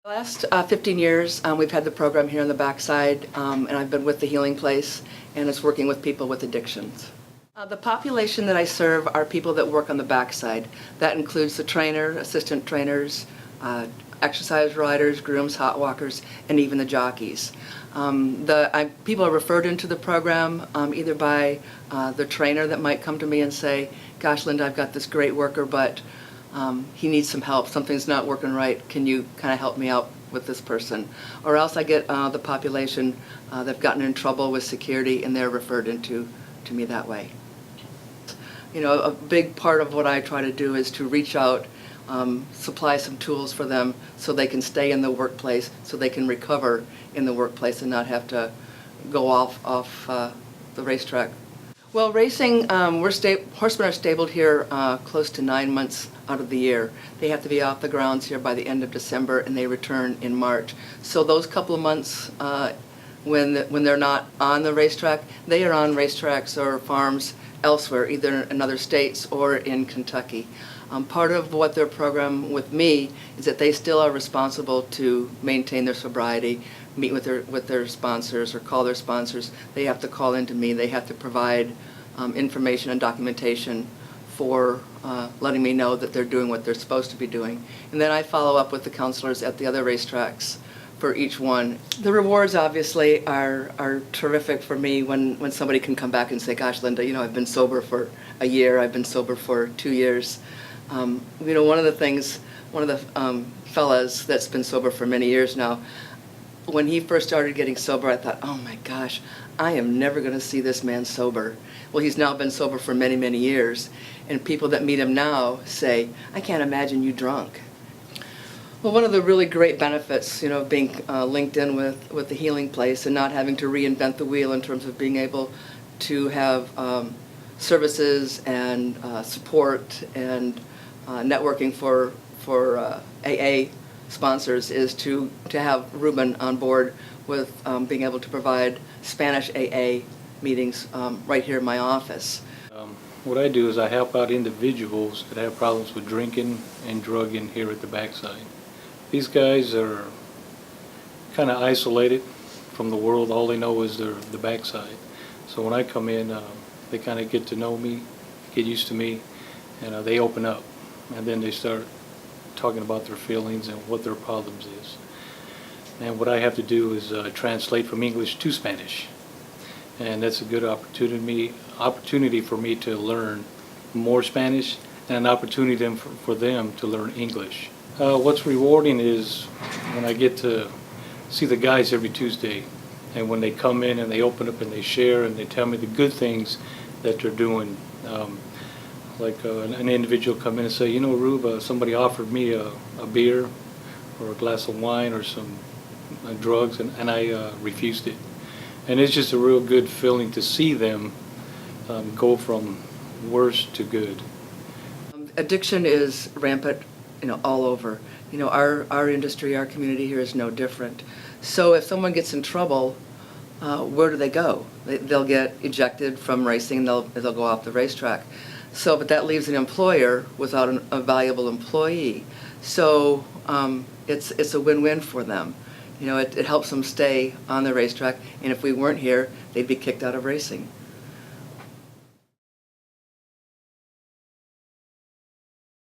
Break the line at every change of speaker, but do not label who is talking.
The last 15 years, we've had the program here on the backside, and I've been with the HealingPlace, and it's working with people with addictions. The population that I serve are people that work on the backside. That includes the trainer, assistant trainers, exercise riders, grooms, hot walkers, and even the jockeys. People are referred into the program either by the trainer that might come to me and say, gosh, Linda, I've got this great worker, but he needs some help. Something's not working right. Can you kind of help me out with this person? Or else I get the population that've gotten in trouble with security, and they're referred into to me that way. You know, a big part of what I try to do is to reach out, supply some tools for them so they can stay in the workplace, so they can recover in the workplace and not have to go off the racetrack. Well, racing, horsemen are stabled here close to 9 months out of the year. They have to be off the grounds here by the end of December, and they return in March. So those couple of months when they're not on the racetrack, they are on racetracks or farms elsewhere, either in other states or in Kentucky. Part of what their program with me is that they still are responsible to maintain their sobriety, meet with their sponsors or call their sponsors. They have to call into me. They have to provide information and documentation for letting me know that they're doing what they're supposed to be doing. And then I follow up with the counselors at the other racetracks for each one. The rewards obviously are terrific for me when somebody can come back and say, gosh, Linda, you know, I've been sober for a year, I've been sober for 2 years. You know, one of the fellas that's been sober for many years now, when he first started getting sober, I thought, oh my gosh, I am never going to see this man sober. Well, he's now been sober for many, many years, and people that meet him now say, I can't imagine you drunk. Well, one of the really great benefits, you know, of being linked in with the HealingPlace and not having to reinvent the wheel in terms of being able to have services and support and networking for AA sponsors is to have Ruben on board with being able to provide Spanish AA meetings right here in my office.
What I do is I help out individuals that have problems with drinking and drugging here at the backside. These guys are kind of isolated from the world. All they know is the backside. So when I come in, they kind of get to know me, get used to me, and they open up. And then they start talking about their feelings and what their problems is. And what I have to do is translate from English to Spanish. And that's a good opportunity for me to learn more Spanish, and an opportunity for them to learn English. What's rewarding is when I get to see the guys every Tuesday, and when they come in and they open up and they share and they tell me the good things that they're doing. Like an individual come in and say, you know, Rube, somebody offered me a beer or a glass of wine or some drugs, and I refused it. And it's just a real good feeling to see them go from worse to good.
Addiction is rampant, you know, all over. You know, our industry, our community here is no different. So if someone gets in trouble, where do they go? They'll get ejected from racing, and they'll go off the racetrack. So, but that leaves an employer without a valuable employee. So it's a win-win for them. You know, it helps them stay on the racetrack, and if we weren't here, they'd be kicked out of racing.